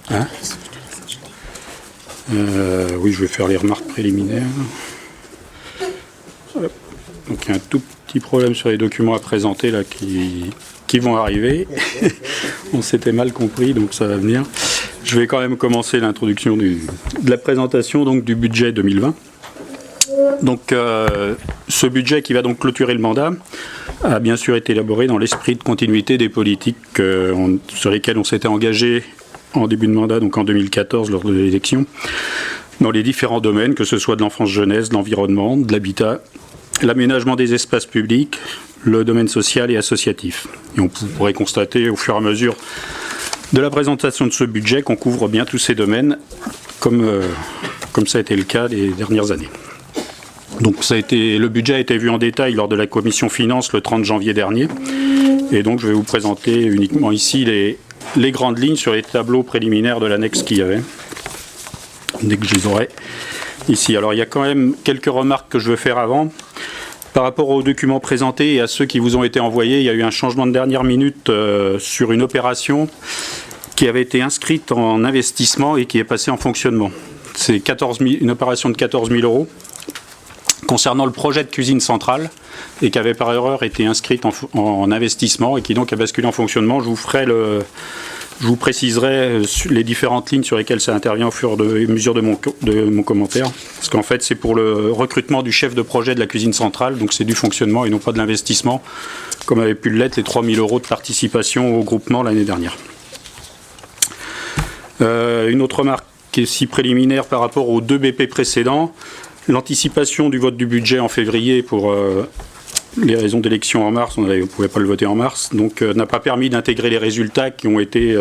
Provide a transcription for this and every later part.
Hein oui, je vais faire les remarques préliminaires. Voilà. Donc il y a un tout petit problème sur les documents à présenter là qui vont arriver. On s'était mal compris, donc ça va venir. Je vais quand même commencer l'introduction de la présentation donc, du budget 2020. Donc ce budget qui va donc clôturer le mandat a bien sûr été élaboré dans l'esprit de continuité des politiques sur lesquelles on s'était engagé en début de mandat, donc en 2014 lors de l'élection, dans les différents domaines, que ce soit de l'enfance-jeunesse, de l'environnement, de l'habitat, l'aménagement des espaces publics, le domaine social et associatif. Et on pourrait constater au fur et à mesure de la présentation de ce budget qu'on couvre bien tous ces domaines, comme ça a été le cas les dernières années. Donc le budget a été vu en détail lors de la commission finances le 30 janvier dernier. Et donc je vais vous présenter uniquement ici les grandes lignes sur les tableaux préliminaires de l'annexe qu'il y avait, dès que je les aurai ici. Alors il y a quand même quelques remarques que je veux faire avant. Par rapport aux documents présentés et à ceux qui vous ont été envoyés, il y a eu un changement de dernière minute sur une opération qui avait été inscrite en investissement et qui est passée en fonctionnement. C'est une opération de 14 000 € concernant le projet de cuisine centrale et qui avait par erreur été inscrite en investissement et qui donc a basculé en fonctionnement. Je vous préciserai les différentes lignes sur lesquelles ça intervient au fur et à mesure de mon commentaire. Parce qu'en fait, c'est pour le recrutement du chef de projet de la cuisine centrale, donc c'est du fonctionnement et non pas de l'investissement, comme avait pu l'être les 3 000 € de participation au groupement l'année dernière. Une autre remarque qui est si préliminaire par rapport aux 2 BP précédents. L'anticipation du vote du budget en février pour les raisons d'élection en mars, on ne pouvait pas le voter en mars, donc n'a pas permis d'intégrer les résultats qui ont été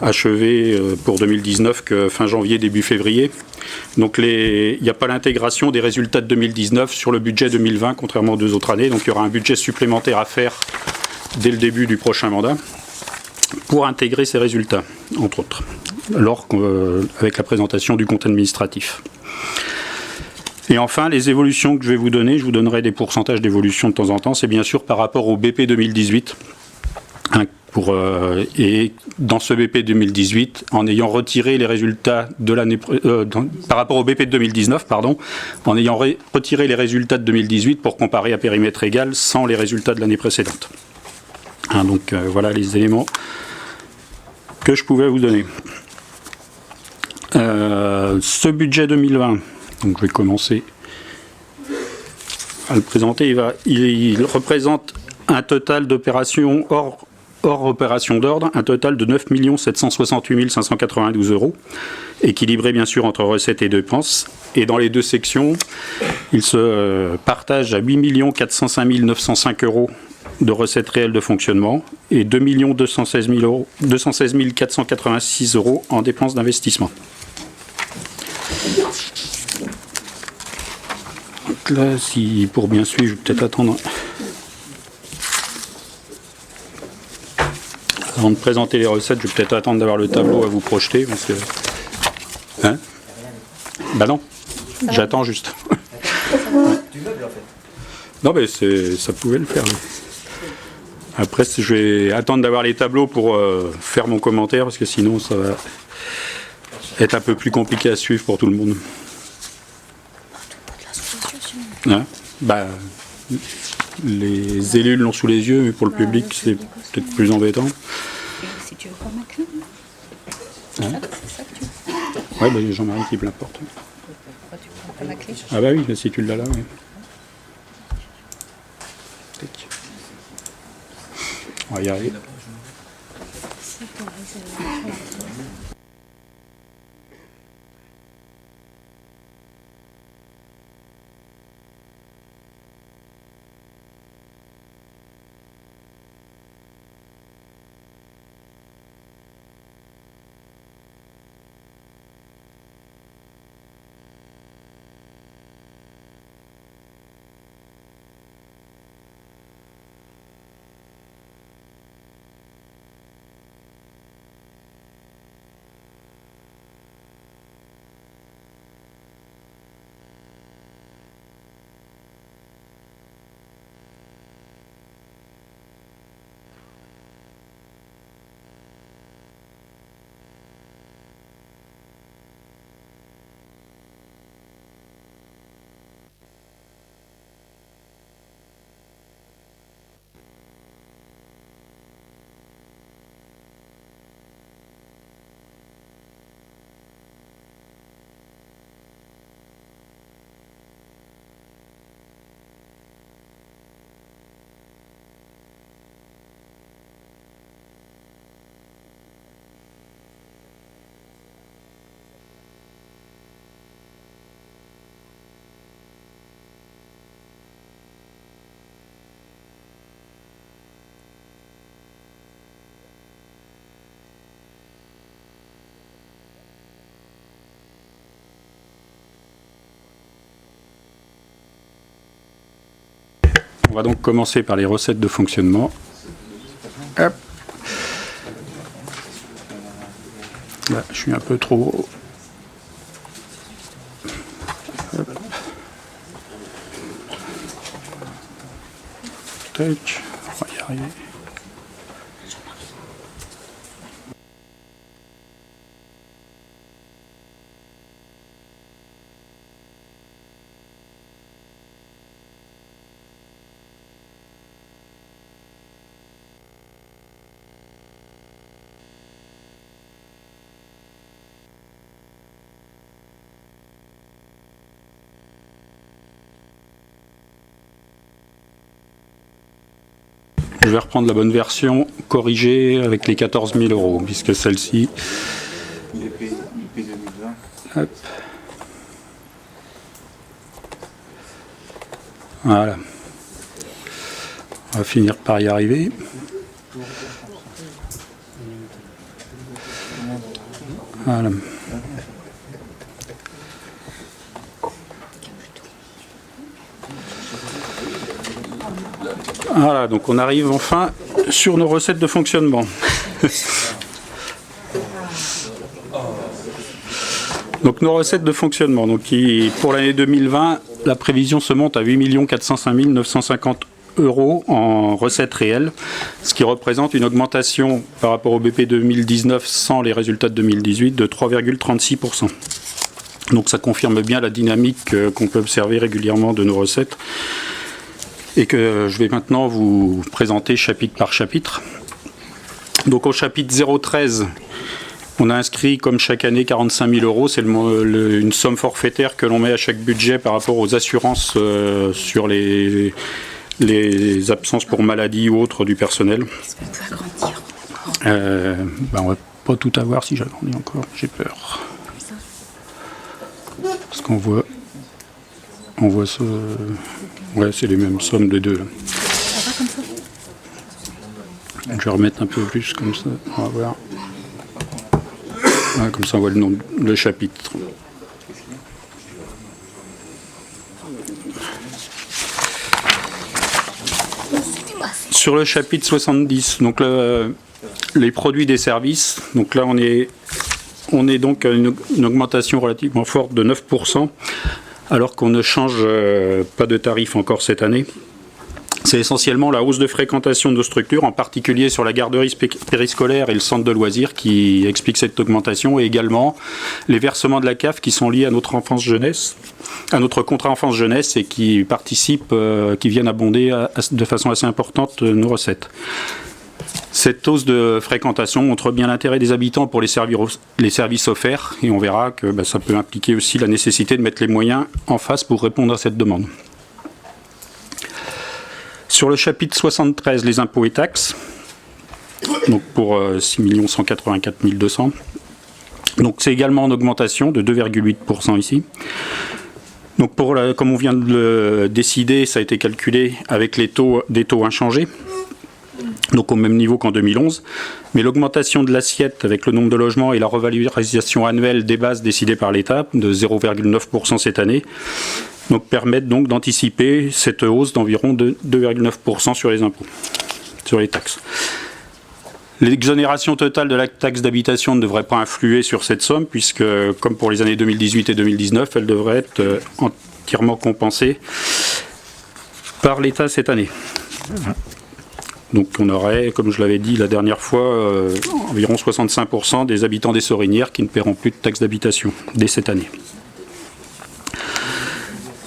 achevés pour 2019 que fin janvier, début février. Donc il n'y a pas l'intégration des résultats de 2019 sur le budget 2020, contrairement aux 2 autres années. Donc il y aura un budget supplémentaire à faire dès le début du prochain mandat pour intégrer ces résultats, entre autres, avec la présentation du compte administratif. Et enfin, les évolutions que je vais vous donner, je vous donnerai des pourcentages d'évolution de temps en temps, c'est bien sûr par rapport au BP 2018. Et dans ce BP 2018, en ayant retiré les résultats de l'année par rapport au BP de 2019, en ayant retiré les résultats de 2018 pour comparer à périmètre égal sans les résultats de l'année précédente. Donc voilà les éléments que je pouvais vous donner. Ce budget 2020, donc je vais commencer à le présenter. Il représente un total d'opérations hors opération d'ordre, un total de 9 768 592 €, équilibré bien sûr entre recettes et dépenses. Et dans les 2 sections, il se partage à 8 405 905 € de recettes réelles de fonctionnement et 2 216 486 € en dépenses d'investissement. Donc là, pour bien suivre, je vais peut-être attendre. Avant de présenter les recettes, je vais peut-être attendre d'avoir le tableau à vous projeter. Parce que... Hein ? Bah non, j'attends juste. Non, mais ça pouvait le faire. Après, je vais attendre d'avoir les tableaux pour faire mon commentaire, parce que sinon, ça va être un peu plus compliqué à suivre pour tout le monde. Hein ? Bah, les élus l'ont sous les yeux, mais pour le public, c'est peut-être plus embêtant. Si tu veux pas ma clé. Hein ? C'est ça que tu veux. Ouais, bah, Jean-Marie qui me l'apporte. Pourquoi tu prends pas ma clé? Ah bah oui, si tu l'as là, oui. On va y arriver. On va donc commencer par les recettes de fonctionnement. Hop. Là, je suis un peu trop haut. Hop. Tac. On va y arriver. Je vais reprendre la bonne version corrigée avec les 14 000 €, puisque celle-ci... Hop. Voilà. On va finir par y arriver. Voilà. Voilà, donc on arrive enfin sur nos recettes de fonctionnement. Donc nos recettes de fonctionnement, donc pour l'année 2020, la prévision se monte à 8 405 950 € en recettes réelles, ce qui représente une augmentation par rapport au BP 2019 sans les résultats de 2018 de 3,36%. Donc ça confirme bien la dynamique qu'on peut observer régulièrement de nos recettes et que je vais maintenant vous présenter chapitre par chapitre. Donc au chapitre 013, on a inscrit comme chaque année 45 000 €, c'est une somme forfaitaire que l'on met à chaque budget par rapport aux assurances sur les absences pour maladie ou autres du personnel. Est-ce qu'on peut agrandir? On va pas tout avoir si j'agrandis encore, j'ai peur. Parce qu'on voit ce... Ouais, c'est les mêmes sommes de deux. Là. Ça va comme ça? Je vais remettre un peu plus comme ça, on va voir. Ouais, comme ça on voit le nom, le chapitre. Sur le chapitre 70, donc les produits des services, donc là on est donc à une augmentation relativement forte de 9%, alors qu'on ne change pas de tarif encore cette année. C'est essentiellement la hausse de fréquentation de nos structures, en particulier sur la garderie périscolaire et le centre de loisirs qui explique cette augmentation, et également les versements de la CAF qui sont liés à notre enfance-jeunesse, à notre contrat enfance-jeunesse et qui participent, qui viennent abonder de façon assez importante nos recettes. Cette hausse de fréquentation montre bien l'intérêt des habitants pour les services offerts, et on verra que ça peut impliquer aussi la nécessité de mettre les moyens en face pour répondre à cette demande. Sur le chapitre 73, les impôts et taxes, donc pour 6 184 200. Donc c'est également en augmentation de 2,8% ici. Donc comme on vient de le décider, ça a été calculé avec des taux inchangés, donc au même niveau qu'en 2011. Mais l'augmentation de l'assiette avec le nombre de logements et la revalorisation annuelle des bases décidées par l'État de 0,9% cette année, donc permettent donc d'anticiper cette hausse d'environ de 2,9% sur les impôts, sur les taxes. L'exonération totale de la taxe d'habitation ne devrait pas influer sur cette somme, puisque, comme pour les années 2018 et 2019, elle devrait être entièrement compensée par l'État cette année. Donc on aurait, comme je l'avais dit la dernière fois, environ 65% des habitants des Sorinières qui ne paieront plus de taxe d'habitation dès cette année.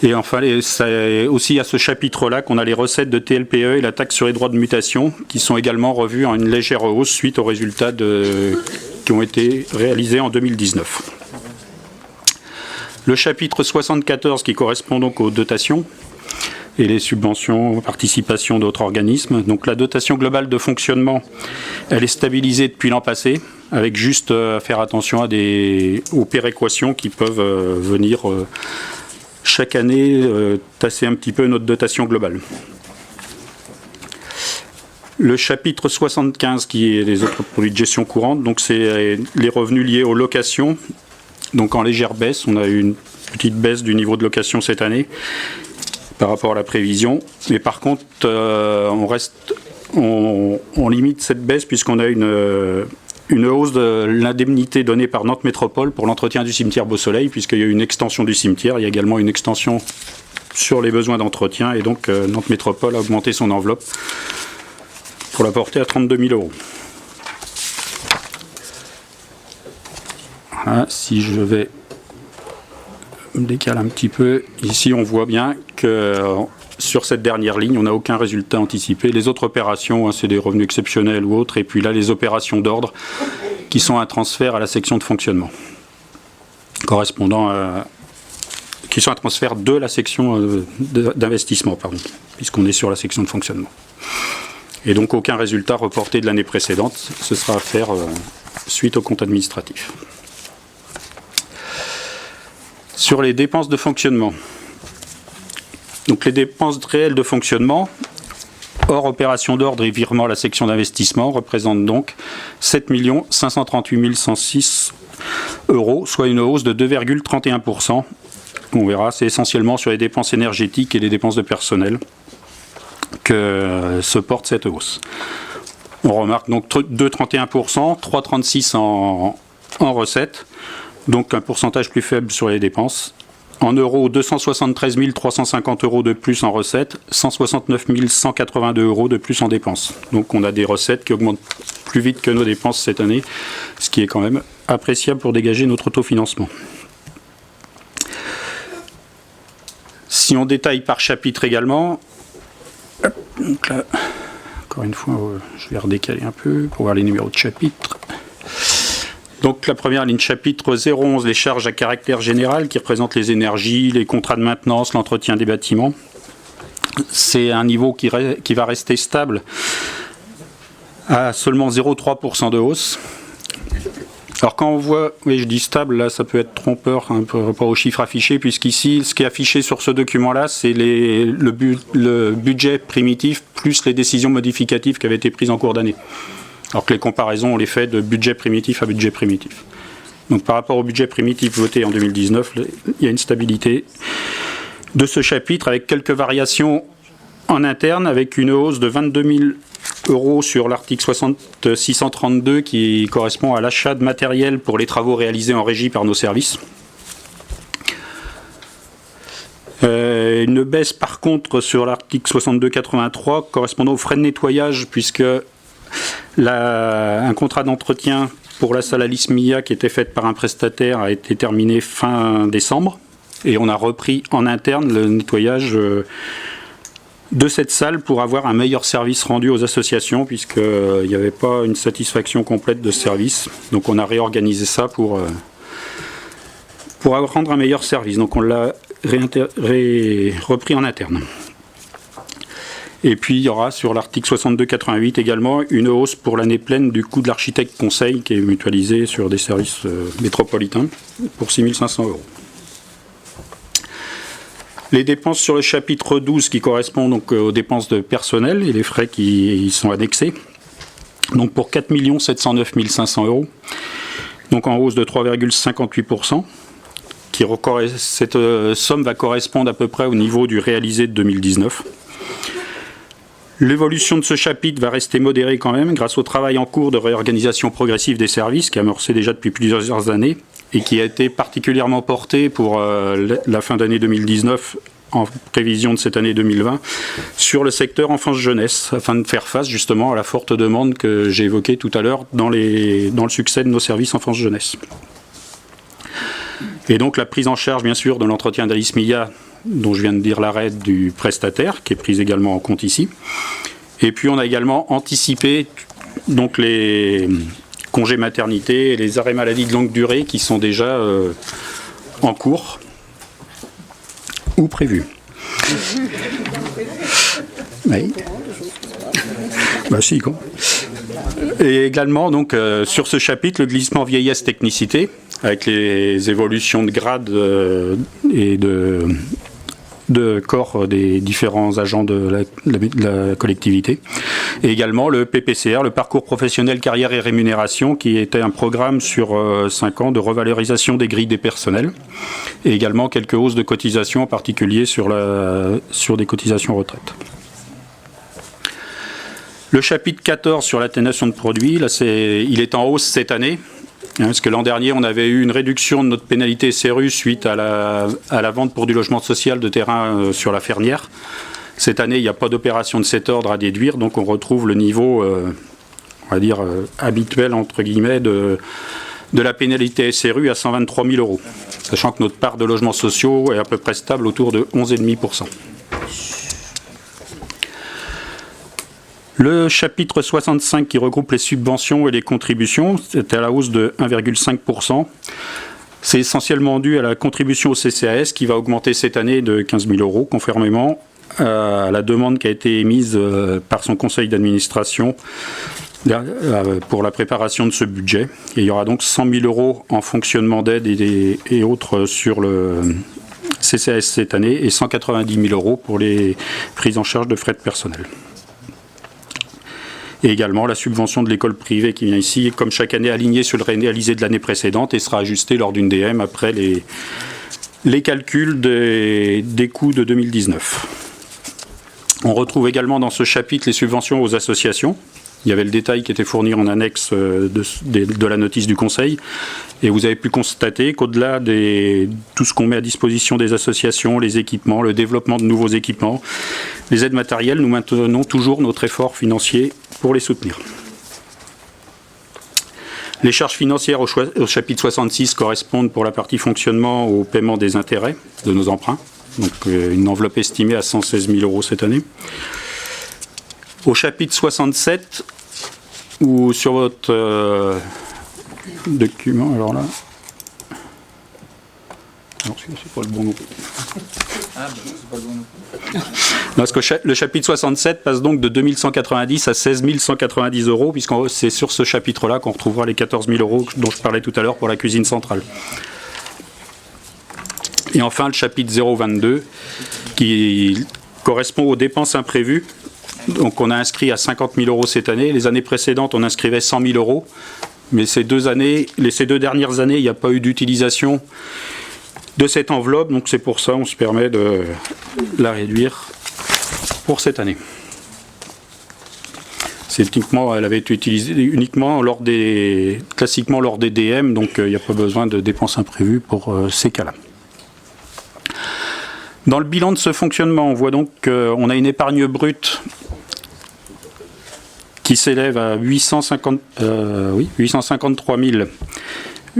Et enfin, c'est aussi à ce chapitre-là qu'on a les recettes de TLPE et la taxe sur les droits de mutation, qui sont également revues en une légère hausse suite aux résultats qui ont été réalisés en 2019. Le chapitre 74, qui correspond donc aux dotations et les subventions, participations d'autres organismes. Donc la dotation globale de fonctionnement, elle est stabilisée depuis l'an passé, avec juste à faire attention aux péréquations qui peuvent venir chaque année tasser un petit peu notre dotation globale. Le chapitre 75, qui est les autres produits de gestion courante, donc c'est les revenus liés aux locations. Donc en légère baisse, on a eu une petite baisse du niveau de location cette année. par rapport à la prévision. Mais par contre, on limite cette baisse puisqu'on a une hausse de l'indemnité donnée par Nantes Métropole pour l'entretien du cimetière Beau Soleil, puisqu'il y a eu une extension du cimetière. Il y a également une extension sur les besoins d'entretien, et donc Nantes Métropole a augmenté son enveloppe pour la porter à 32 000 €. Voilà, si je vais me décaler un petit peu, ici on voit bien que sur cette dernière ligne, on n'a aucun résultat anticipé. Les autres opérations, c'est des revenus exceptionnels ou autres, et puis là, les opérations d'ordre qui sont un transfert à la section de fonctionnement, qui sont un transfert de la section d'investissement, puisqu'on est sur la section de fonctionnement. Et donc, aucun résultat reporté de l'année précédente. Ce sera à faire suite au compte administratif. Sur les dépenses de fonctionnement. Donc les dépenses réelles de fonctionnement, hors opération d'ordre et virement à la section d'investissement, représentent donc 7 538 106 €, soit une hausse de 2,31%. On verra, c'est essentiellement sur les dépenses énergétiques et les dépenses de personnel que se porte cette hausse. On remarque donc 2,31%, 3,36% en recettes, donc un pourcentage plus faible sur les dépenses. En euros, 273 350 € de plus en recettes, 169 182 € de plus en dépenses. Donc on a des recettes qui augmentent plus vite que nos dépenses cette année, ce qui est quand même appréciable pour dégager notre autofinancement. Si on détaille par chapitre également, donc là, encore une fois, je vais redécaler un peu pour voir les numéros de chapitre. Donc la première ligne chapitre 011, les charges à caractère général qui représentent les énergies, les contrats de maintenance, l'entretien des bâtiments. C'est un niveau qui va rester stable à seulement 0,3% de hausse. Alors quand on voit, oui je dis stable, là ça peut être trompeur par rapport aux chiffres affichés, puisqu'ici ce qui est affiché sur ce document-là, c'est le budget primitif plus les décisions modificatives qui avaient été prises en cours d'année. Alors que les comparaisons, on les fait de budget primitif à budget primitif. Donc par rapport au budget primitif voté en 2019, il y a une stabilité de ce chapitre avec quelques variations en interne, avec une hausse de 22 000 € sur l'article 632 qui correspond à l'achat de matériel pour les travaux réalisés en régie par nos services. Une baisse par contre sur l'article 6283 correspondant aux frais de nettoyage, puisque un contrat d'entretien pour la salle Alice Mia qui était faite par un prestataire a été terminé fin décembre, et on a repris en interne le nettoyage de cette salle pour avoir un meilleur service rendu aux associations, puisqu'il n'y avait pas une satisfaction complète de ce service. Donc on a réorganisé ça pour rendre un meilleur service. Donc on l'a repris en interne. Et puis il y aura sur l'article 6288 également une hausse pour l'année pleine du coût de l'architecte conseil qui est mutualisé sur des services métropolitains pour 6 500 €. Les dépenses sur le chapitre 12 qui correspondent donc aux dépenses de personnel et les frais qui y sont annexés. Donc pour 4 709 500 €, donc en hausse de 3,58%. Cette somme va correspondre à peu près au niveau du réalisé de 2019. L'évolution de ce chapitre va rester modérée quand même grâce au travail en cours de réorganisation progressive des services qui a amorcé déjà depuis plusieurs années et qui a été particulièrement porté pour la fin d'année 2019 en prévision de cette année 2020 sur le secteur enfance-jeunesse afin de faire face justement à la forte demande que j'ai évoquée tout à l'heure dans le succès de nos services enfance-jeunesse. Et donc la prise en charge bien sûr de l'entretien d'Alice Mia, dont je viens de dire l'arrêt du prestataire, qui est prise également en compte ici. Et puis on a également anticipé donc les congés maternité et les arrêts maladie de longue durée qui sont déjà en cours ou prévus. Oui. Bah si, quoi. Et également donc sur ce chapitre le glissement vieillesse technicité avec les évolutions de grade et de corps des différents agents de la collectivité. Et également le PPCR, le parcours professionnel, carrière et rémunération, qui était un programme sur 5 ans de revalorisation des grilles des personnels. Et également quelques hausses de cotisations, en particulier sur des cotisations retraite. Le chapitre 14 sur l'atténuation de produits, là, il est en hausse cette année, parce que l'an dernier, on avait eu une réduction de notre pénalité SRU suite à la vente pour du logement social de terrain sur la Fernière. Cette année, il n'y a pas d'opération de cet ordre à déduire, donc on retrouve le niveau, on va dire, habituel, entre guillemets, de la pénalité SRU à 123 000 €, sachant que notre part de logements sociaux est à peu près stable autour de 11,5%. Le chapitre 65 qui regroupe les subventions et les contributions, c'était à la hausse de 1,5%. C'est essentiellement dû à la contribution au CCAS qui va augmenter cette année de 15 000 €, conformément à la demande qui a été émise par son conseil d'administration pour la préparation de ce budget. Et il y aura donc 100 000 € en fonctionnement d'aide et autres sur le CCAS cette année et 190 000 € pour les prises en charge de frais de personnel. Et également la subvention de l'école privée qui vient ici, comme chaque année alignée sur le réalisé de l'année précédente et sera ajustée lors d'une DM après les calculs des coûts de 2019. On retrouve également dans ce chapitre les subventions aux associations. Il y avait le détail qui était fourni en annexe de la notice du Conseil. Et vous avez pu constater qu'au-delà de tout ce qu'on met à disposition des associations, les équipements, le développement de nouveaux équipements, les aides matérielles, nous maintenons toujours notre effort financier pour les soutenir. Les charges financières au chapitre 66 correspondent pour la partie fonctionnement au paiement des intérêts de nos emprunts. Donc une enveloppe estimée à 116 000 € cette année. Au chapitre 67, ou sur votre document, alors là... Non, c'est pas le bon nom. Ah, c'est pas le bon nom. Parce que le chapitre 67 passe donc de 2 190 à 16 190 €, puisque c'est sur ce chapitre-là qu'on retrouvera les 14 000 € dont je parlais tout à l'heure pour la cuisine centrale. Et enfin, le chapitre 022, qui correspond aux dépenses imprévues. Donc on a inscrit à 50 000 € cette année. Les années précédentes, on inscrivait 100 000 €. Mais ces deux dernières années, il n'y a pas eu d'utilisation de cette enveloppe. Donc c'est pour ça qu'on se permet de la réduire pour cette année. Elle avait été utilisée uniquement classiquement lors des DM. Donc il n'y a pas besoin de dépenses imprévues pour ces cas-là. Dans le bilan de ce fonctionnement, on voit donc qu'on a une épargne brute qui s'élève à 853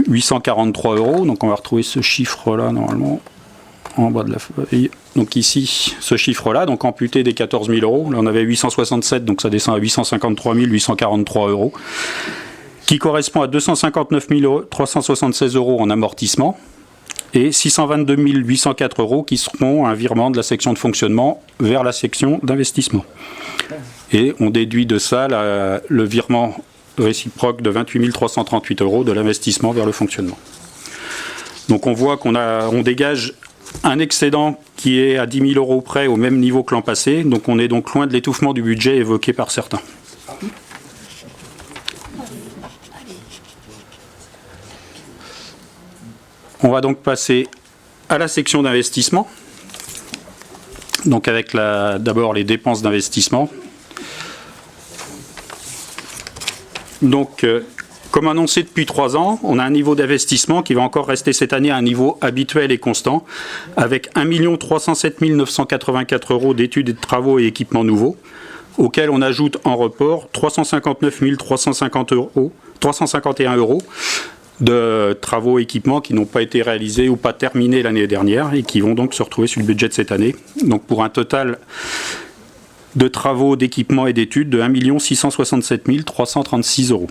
843 €. Donc on va retrouver ce chiffre-là normalement en bas de la feuille. Donc ici, ce chiffre-là, donc amputé des 14 000 €. Là on avait 867, donc ça descend à 853 843 €, qui correspond à 259 376 € en amortissement. Et 622 804 € qui seront un virement de la section de fonctionnement vers la section d'investissement. Et on déduit de ça le virement réciproque de 28 338 € de l'investissement vers le fonctionnement. Donc on voit qu'on dégage un excédent qui est à 10 000 € près au même niveau que l'an passé. Donc on est donc loin de l'étouffement du budget évoqué par certains. On va donc passer à la section d'investissement. Donc avec d'abord les dépenses d'investissement. Donc, comme annoncé depuis 3 ans, on a un niveau d'investissement qui va encore rester cette année à un niveau habituel et constant, avec 1 307 984 € d'études et de travaux et équipements nouveaux, auxquels on ajoute en report 359 351 € de travaux et équipements qui n'ont pas été réalisés ou pas terminés l'année dernière et qui vont donc se retrouver sur le budget de cette année. Donc pour un total de travaux, d'équipements et d'études de 1 667 336 €.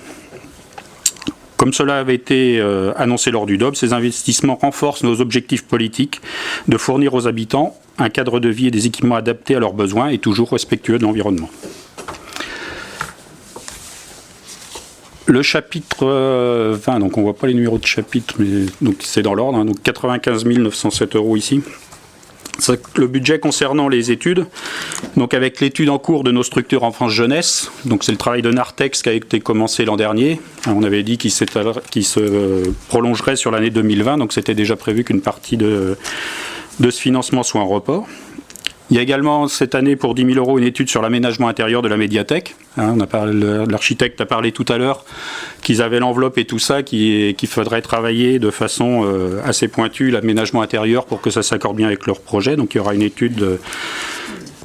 Comme cela avait été annoncé lors du DOB, ces investissements renforcent nos objectifs politiques de fournir aux habitants un cadre de vie et des équipements adaptés à leurs besoins et toujours respectueux de l'environnement. Le chapitre 20, donc on ne voit pas les numéros de chapitre, mais donc c'est dans l'ordre, hein, donc 95 907 € ici. le budget concernant les études, donc avec l'étude en cours de nos structures enfance-jeunesse, donc c'est le travail de Nartex qui a été commencé l'an dernier. On avait dit qu'il se prolongerait sur l'année 2020, donc c'était déjà prévu qu'une partie de ce financement soit en report. Il y a également cette année pour 10 000 € une étude sur l'aménagement intérieur de la médiathèque. L'architecte a parlé tout à l'heure qu'ils avaient l'enveloppe et tout ça, qu'il faudrait travailler de façon assez pointue l'aménagement intérieur pour que ça s'accorde bien avec leur projet. Donc il y aura une étude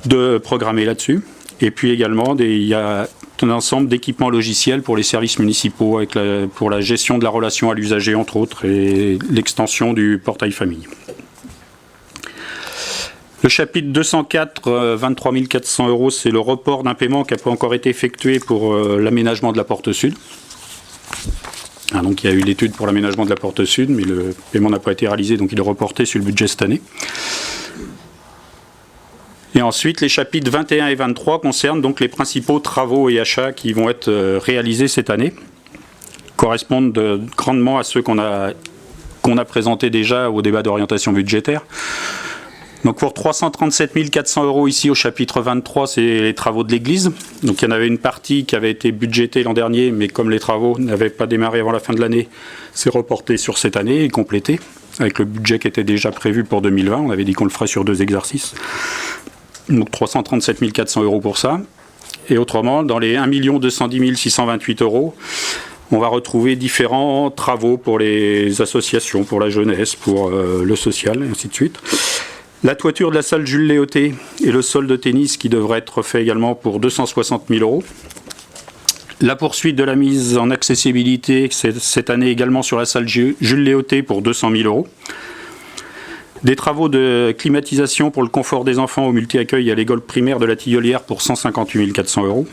de programmée là-dessus. Et puis également, il y a un ensemble d'équipements logiciels pour les services municipaux pour la gestion de la relation à l'usager entre autres et l'extension du portail famille. Le chapitre 204, 23 400 €, c'est le report d'un paiement qui n'a pas encore été effectué pour l'aménagement de la porte sud. Donc il y a eu l'étude pour l'aménagement de la porte sud, mais le paiement n'a pas été réalisé, donc il est reporté sur le budget cette année. Et ensuite, les chapitres 21 et 23 concernent donc les principaux travaux et achats qui vont être réalisés cette année, correspondent grandement à ceux qu'on a présentés déjà au débat d'orientation budgétaire. Donc pour 337 400 € ici au chapitre 23, c'est les travaux de l'église. Donc il y en avait une partie qui avait été budgétée l'an dernier, mais comme les travaux n'avaient pas démarré avant la fin de l'année, c'est reporté sur cette année et complété, avec le budget qui était déjà prévu pour 2020. On avait dit qu'on le ferait sur 2 exercices. Donc 337 400 € pour ça. Et autrement, dans les 1 210 628 €, on va retrouver différents travaux pour les associations, pour la jeunesse, pour le social, et ainsi de suite. La toiture de la salle Jules Léoté et le sol de tennis qui devrait être fait également pour 260 000 €. La poursuite de la mise en accessibilité cette année également sur la salle Jules Léoté pour 200 000 €. Des travaux de climatisation pour le confort des enfants au multi-accueil à l'école primaire de la Tillolière pour 158 400 €.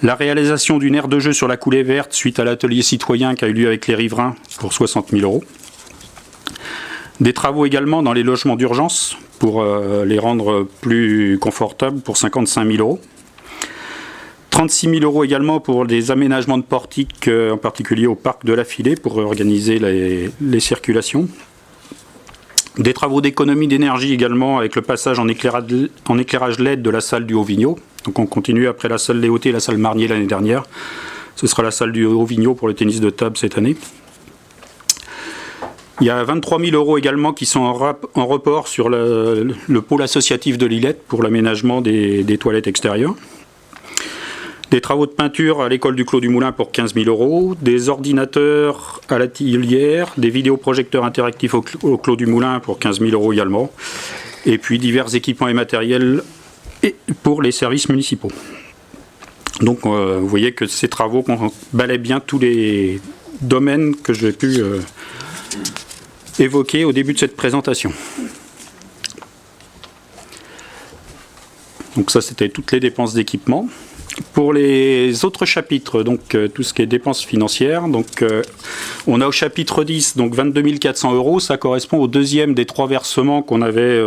La réalisation d'une aire de jeu sur la coulée verte suite à l'atelier citoyen qui a eu lieu avec les riverains pour 60 000 €. Des travaux également dans les logements d'urgence pour les rendre plus confortables pour 55 000 €. 36 000 € également pour des aménagements de portiques, en particulier au parc de la Filée pour organiser les circulations. Des travaux d'économie d'énergie également avec le passage en éclairage LED de la salle du Haut-Vigneault. Donc on continue après la salle Léoté et la salle Marnier l'année dernière. Ce sera la salle du Haut-Vigneault pour le tennis de table cette année. Il y a 23 000 € également qui sont en report sur le pôle associatif de Lillette pour l'aménagement des toilettes extérieures. Des travaux de peinture à l'école du Clos du Moulin pour 15 000 €. Des ordinateurs à la Tillolière. Des vidéoprojecteurs interactifs au Clos du Moulin pour 15 000 € également. Et puis divers équipements et matériels pour les services municipaux. Donc vous voyez que ces travaux balaient bien tous les domaines que j'ai pu évoqué au début de cette présentation. Donc ça, c'était toutes les dépenses d'équipement. Pour les autres chapitres, donc tout ce qui est dépenses financières, donc on a au chapitre 10, donc 22 400 €, ça correspond au deuxième des 3 versements qu'on avait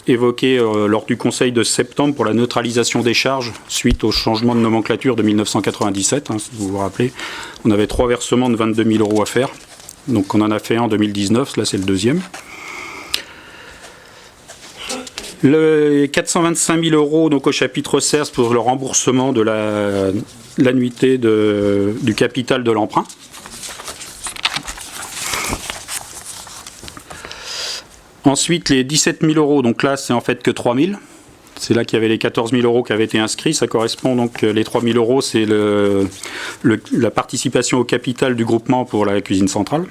évoqués lors du conseil de septembre pour la neutralisation des charges suite au changement de nomenclature de 1997, si vous vous rappelez. On avait 3 versements de 22 000 € à faire. Donc on en a fait un en 2019, là c'est le deuxième. Les 425 000 € donc au chapitre 16 pour le remboursement de l'annuité du capital de l'emprunt. Ensuite les 17 000 €, donc là c'est en fait que 3 000. C'est là qu'il y avait les 14 000 € qui avaient été inscrits. Ça correspond donc, les 3 000 €, c'est la participation au capital du groupement pour la cuisine centrale.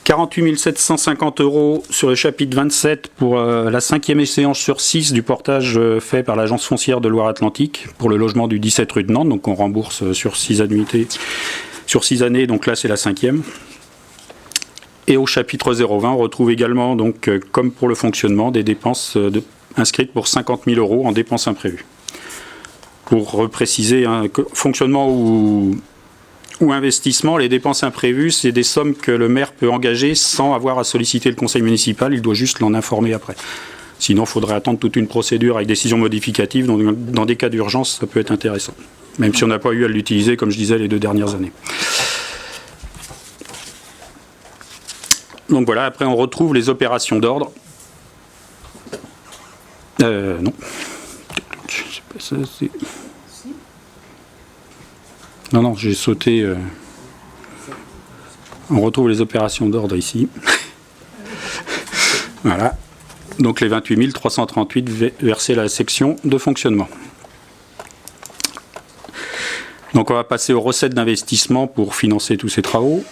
48 750 € sur le chapitre 27 pour la 5e échéance sur 6 du portage fait par l'Agence foncière de Loire-Atlantique pour le logement du 17 rue de Nantes. Donc on rembourse sur 6 annuités, sur 6 années, donc là c'est la 5e. Et au chapitre 020, on retrouve également, donc, comme pour le fonctionnement, des dépenses inscrites pour 50 000 € en dépenses imprévues. Pour préciser, fonctionnement ou investissement, les dépenses imprévues, c'est des sommes que le maire peut engager sans avoir à solliciter le conseil municipal, il doit juste l'en informer après. Sinon, il faudrait attendre toute une procédure avec décision modificative, donc dans des cas d'urgence, ça peut être intéressant. Même si on n'a pas eu à l'utiliser, comme je disais, les 2 dernières années. Donc voilà, après on retrouve les opérations d'ordre. Non. C'est pas ça, c'est... Non, j'ai sauté... On retrouve les opérations d'ordre ici. Voilà. Donc les 28 338 versés à la section de fonctionnement. Donc on va passer aux recettes d'investissement pour financer tous ces travaux.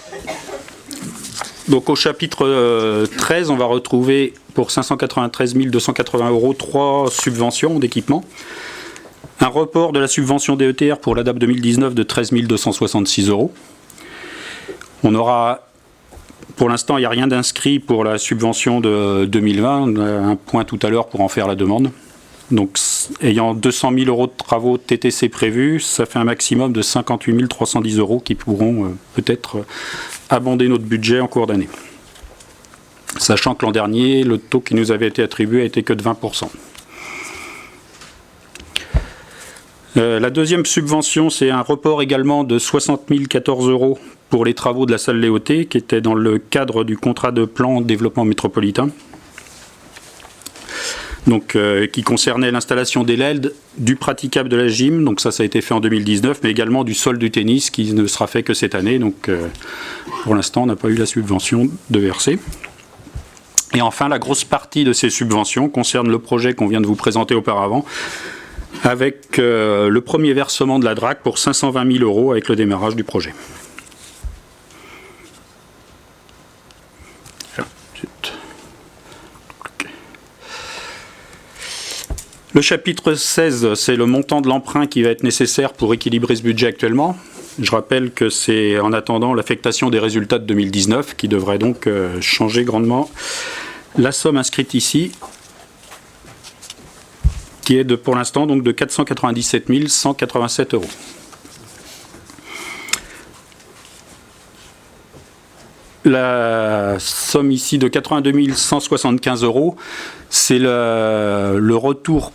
Donc au chapitre 13, on va retrouver pour 593 280 € 3 subventions d'équipement. Un report de la subvention DETR pour l'ADAP 2019 de 13 266 €. On aura, pour l'instant, il n'y a rien d'inscrit pour la subvention de 2020. On a un point tout à l'heure pour en faire la demande. Donc, ayant 200 000 € de travaux TTC prévus, ça fait un maximum de 58 310 € qui pourront peut-être abonder notre budget en cours d'année. Sachant que l'an dernier, le taux qui nous avait été attribué a été que de 20%. La deuxième subvention, c'est un report également de 60 014 € pour les travaux de la salle Léoté, qui était dans le cadre du contrat de plan développement métropolitain. Donc, qui concernait l'installation des LED, du praticable de la gym, donc ça a été fait en 2019, mais également du sol du tennis, qui ne sera fait que cette année. Donc, pour l'instant, on n'a pas eu la subvention de verser. Et enfin, la grosse partie de ces subventions concerne le projet qu'on vient de vous présenter auparavant, avec le premier versement de la DRAC pour 520 000 € avec le démarrage du projet. Le chapitre 16, c'est le montant de l'emprunt qui va être nécessaire pour équilibrer ce budget actuellement. Je rappelle que c'est en attendant l'affectation des résultats de 2019 qui devrait donc changer grandement la somme inscrite ici, qui est pour l'instant donc de 497 187 €. La somme ici de 82 175 €, c'est le retour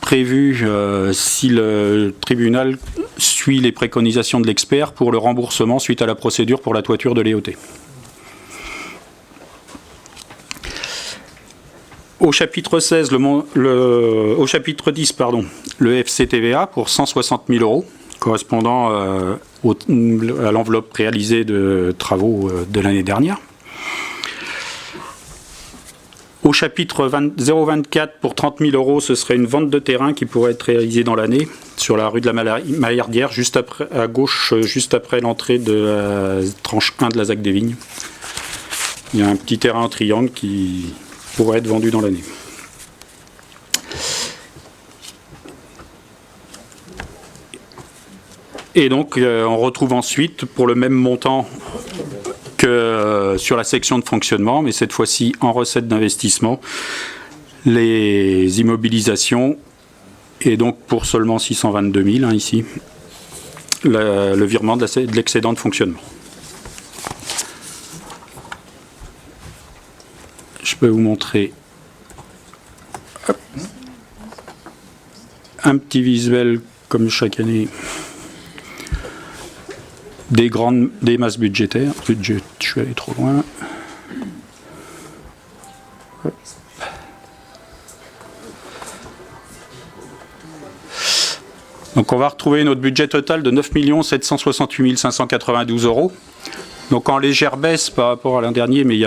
prévu si le tribunal suit les préconisations de l'expert pour le remboursement suite à la procédure pour la toiture de Léoté. Au chapitre 16, au chapitre 10, le FCTVA pour 160 000 €, correspondant à l'enveloppe réalisée de travaux de l'année dernière. Au chapitre 024, pour 30 000 €, ce serait une vente de terrain qui pourrait être réalisée dans l'année, sur la rue de la Maillardière, juste après, à gauche, juste après l'entrée de la tranche 1 de la ZAC des Vignes. Il y a un petit terrain en triangle qui pourrait être vendu dans l'année. Et donc, on retrouve ensuite, pour le même montant que sur la section de fonctionnement, mais cette fois-ci en recettes d'investissement, les immobilisations, et donc pour seulement 622 000 ici, le virement de l'excédent de fonctionnement. Je peux vous montrer un petit visuel comme chaque année des masses budgétaires. Je suis allé trop loin. Donc on va retrouver notre budget total de 9 768 592 €. Donc en légère baisse par rapport à l'an dernier, mais il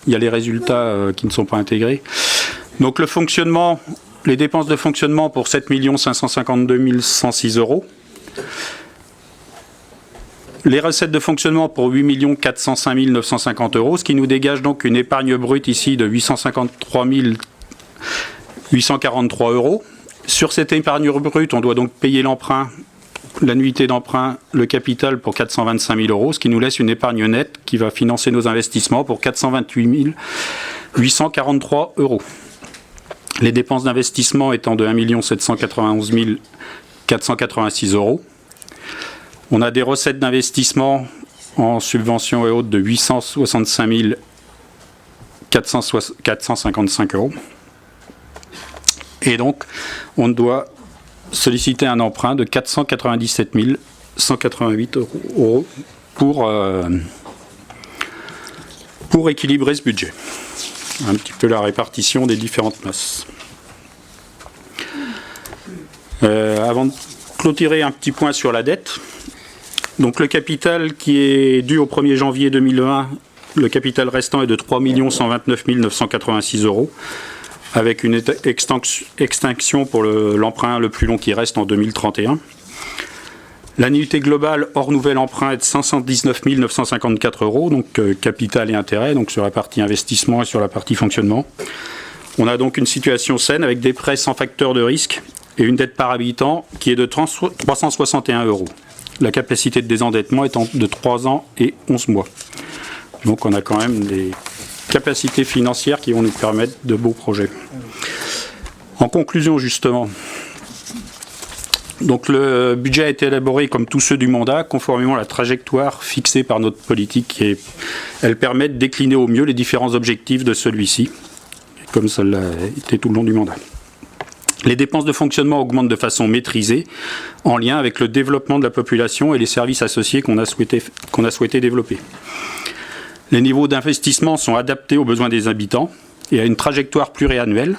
y a les résultats qui ne sont pas intégrés. Donc le fonctionnement, les dépenses de fonctionnement pour 7 552 106 €. Les recettes de fonctionnement pour 8 405 950 €, ce qui nous dégage donc une épargne brute ici de 853 843 €. Sur cette épargne brute, on doit donc payer l'emprunt, l'annuité d'emprunt, le capital pour 425 000 €, ce qui nous laisse une épargne nette qui va financer nos investissements pour 428 843 €. Les dépenses d'investissement étant de 1 791 486 €. On a des recettes d'investissement en subventions et autres de 865 455 €. Et donc, on doit solliciter un emprunt de 497 188 € pour équilibrer ce budget. Un petit peu la répartition des différentes masses. Avant de clôturer, un petit point sur la dette. Donc le capital qui est dû au 1er janvier 2020, le capital restant est de 3 129 986 €, avec une extinction pour l'emprunt le plus long qui reste en 2031. L'annuité globale hors nouvel emprunt est de 519 954 €, donc capital et intérêt, donc sur la partie investissement et sur la partie fonctionnement. On a donc une situation saine avec des prêts sans facteur de risque et une dette par habitant qui est de 361 €. La capacité de désendettement étant de 3 ans et 11 mois. Donc on a quand même des capacités financières qui vont nous permettre de beaux projets. En conclusion, justement, donc le budget a été élaboré comme tous ceux du mandat, conformément à la trajectoire fixée par notre politique, et elle permet de décliner au mieux les différents objectifs de celui-ci, comme ça l'a été tout le long du mandat. Les dépenses de fonctionnement augmentent de façon maîtrisée, en lien avec le développement de la population et les services associés qu'on a souhaité développer. Les niveaux d'investissement sont adaptés aux besoins des habitants et à une trajectoire pluriannuelle,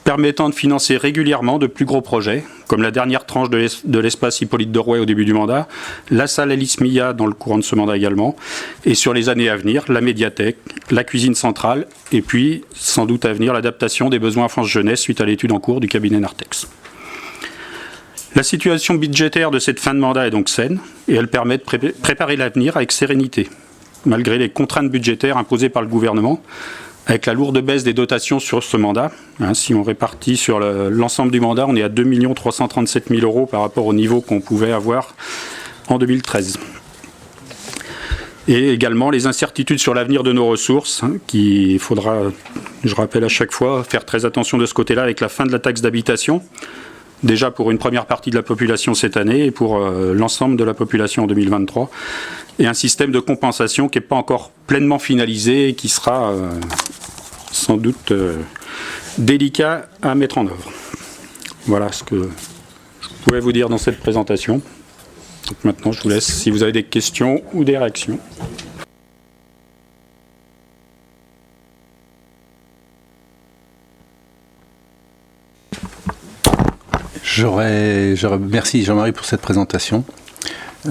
permettant de financer régulièrement de plus gros projets, comme la dernière tranche de l'espace Hippolyte de Rouet au début du mandat, la salle Alice Milla dans le courant de ce mandat également, et sur les années à venir, la médiathèque, la cuisine centrale, et puis, sans doute à venir, l'adaptation des besoins France-Jeunesse suite à l'étude en cours du cabinet Nartex. La situation budgétaire de cette fin de mandat est donc saine, et elle permet de préparer l'avenir avec sérénité, malgré les contraintes budgétaires imposées par le gouvernement, avec la lourde baisse des dotations sur ce mandat. Si on répartit sur l'ensemble du mandat, on est à 2 337 000 € par rapport au niveau qu'on pouvait avoir en 2013. Et également les incertitudes sur l'avenir de nos ressources, qu'il faudra, je rappelle à chaque fois, faire très attention de ce côté-là avec la fin de la taxe d'habitation, déjà pour une première partie de la population cette année et pour l'ensemble de la population en 2023, et un système de compensation qui n'est pas encore pleinement finalisé et qui sera sans doute délicat à mettre en œuvre. Voilà ce que je pouvais vous dire dans cette présentation. Donc maintenant, je vous laisse si vous avez des questions ou des réactions. Merci Jean-Marie pour cette présentation.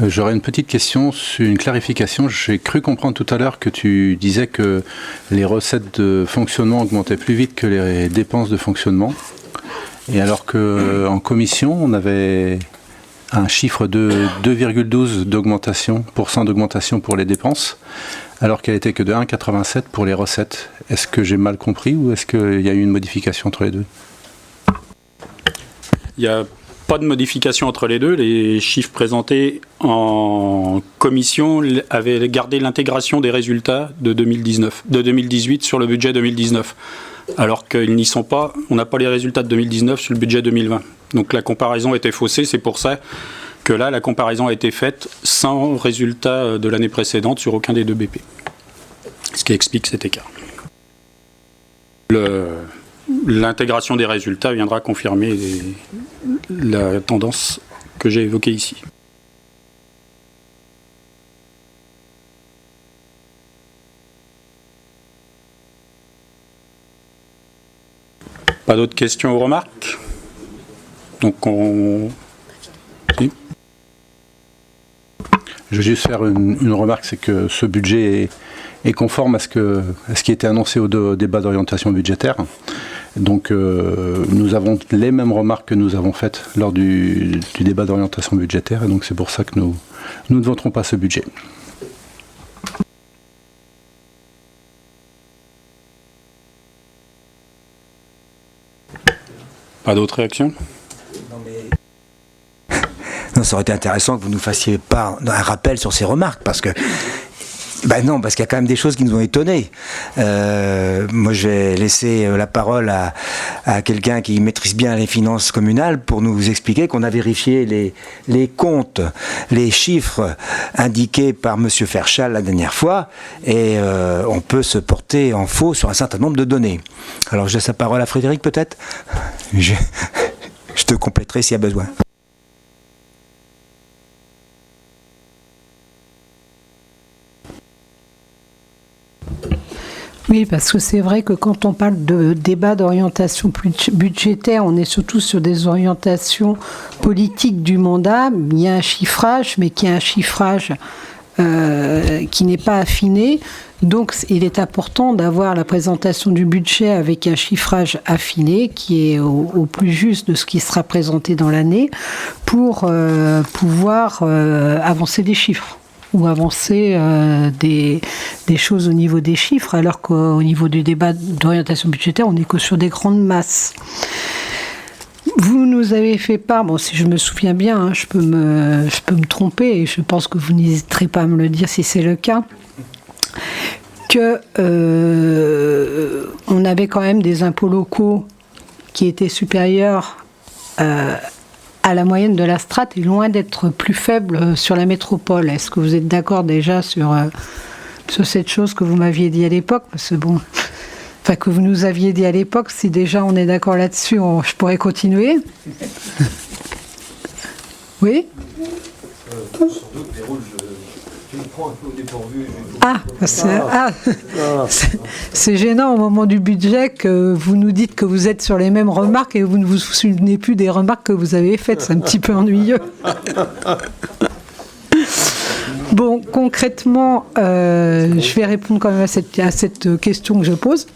J'aurais une petite question, une clarification. J'ai cru comprendre tout à l'heure que tu disais que les recettes de fonctionnement augmentaient plus vite que les dépenses de fonctionnement. Et alors qu'en commission, on avait un chiffre de 2,12% d'augmentation pour les dépenses, alors qu'elle n'était que de 1,87 pour les recettes. Est-ce que j'ai mal compris ou est-ce qu'il y a eu une modification entre les deux ? Il n'y a pas de modification entre les deux. Les chiffres présentés en commission avaient gardé l'intégration des résultats de 2018 sur le budget 2019. Alors qu'ils n'y sont pas, on n'a pas les résultats de 2019 sur le budget 2020. Donc la comparaison était faussée, c'est pour ça que là, la comparaison a été faite sans résultat de l'année précédente sur aucun des deux BP. Ce qui explique cet écart. L'intégration des résultats viendra confirmer la tendance que j'ai évoquée ici. Pas d'autres questions ou remarques ? Donc Si. Je vais juste faire une remarque, c'est que ce budget est conforme à ce qui était annoncé au débat d'orientation budgétaire. Donc nous avons les mêmes remarques que nous avons faites lors du débat d'orientation budgétaire, et donc c'est pour ça que nous ne voterons pas ce budget. Pas d'autres réactions ? Non, ça aurait été intéressant que vous nous fassiez un rappel sur ces remarques, parce que non, parce qu'il y a quand même des choses qui nous ont étonnés. Moi, je vais laisser la parole à quelqu'un qui maîtrise bien les finances communales pour nous expliquer qu'on a vérifié les comptes, les chiffres indiqués par M. Ferchal la dernière fois, et on peut se porter en faux sur un certain nombre de données. Alors, je laisse la parole à Frédéric, peut-être. Je te compléterai s'il y a besoin. Oui, parce que c'est vrai que quand on parle de débat d'orientation budgétaire, on est surtout sur des orientations politiques du mandat. Il y a un chiffrage, mais qui est un chiffrage qui n'est pas affiné. Donc, il est important d'avoir la présentation du budget avec un chiffrage affiné qui est au plus juste de ce qui sera présenté dans l'année pour pouvoir avancer des chiffres ou avancer des choses au niveau des chiffres, alors qu'au niveau du débat d'orientation budgétaire, on n'est que sur des grandes masses. Vous nous avez fait part, bon, si je me souviens bien, hein, je peux me tromper, et je pense que vous n'hésiterez pas à me le dire si c'est le cas, que on avait quand même des impôts locaux qui étaient supérieurs à la moyenne de la strate et loin d'être plus faibles sur la métropole. Est-ce que vous êtes d'accord déjà sur cette chose que vous m'aviez dit à l'époque? Parce que bon, enfin que vous nous aviez dit à l'époque, si déjà on est d'accord là-dessus, je pourrais continuer. Oui. C'est gênant au moment du budget que vous nous dites que vous êtes sur les mêmes remarques et vous ne vous souvenez plus des remarques que vous avez faites. C'est un petit peu ennuyeux. Bon, concrètement, je vais répondre quand même à cette question que je pose.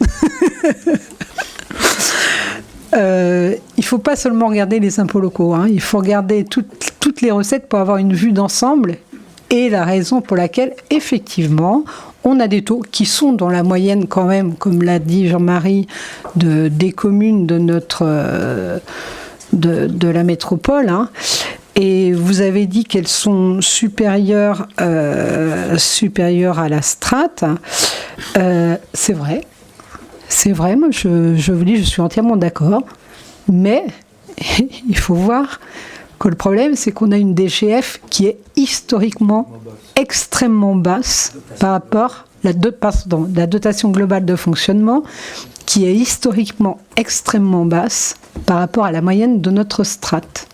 Il ne faut pas seulement regarder les impôts locaux, hein. Il faut regarder toutes les recettes pour avoir une vue d'ensemble. Et la raison pour laquelle, effectivement, on a des taux qui sont dans la moyenne quand même, comme l'a dit Jean-Marie, des communes de la métropole. Hein. Et vous avez dit qu'elles sont supérieures à la strate. C'est vrai. C'est vrai, moi je vous dis, je suis entièrement d'accord. Mais il faut voir que le problème, c'est qu'on a une DGF qui est historiquement extrêmement basse par rapport à la dotation globale de fonctionnement, qui est historiquement extrêmement basse par rapport à la moyenne de notre strate.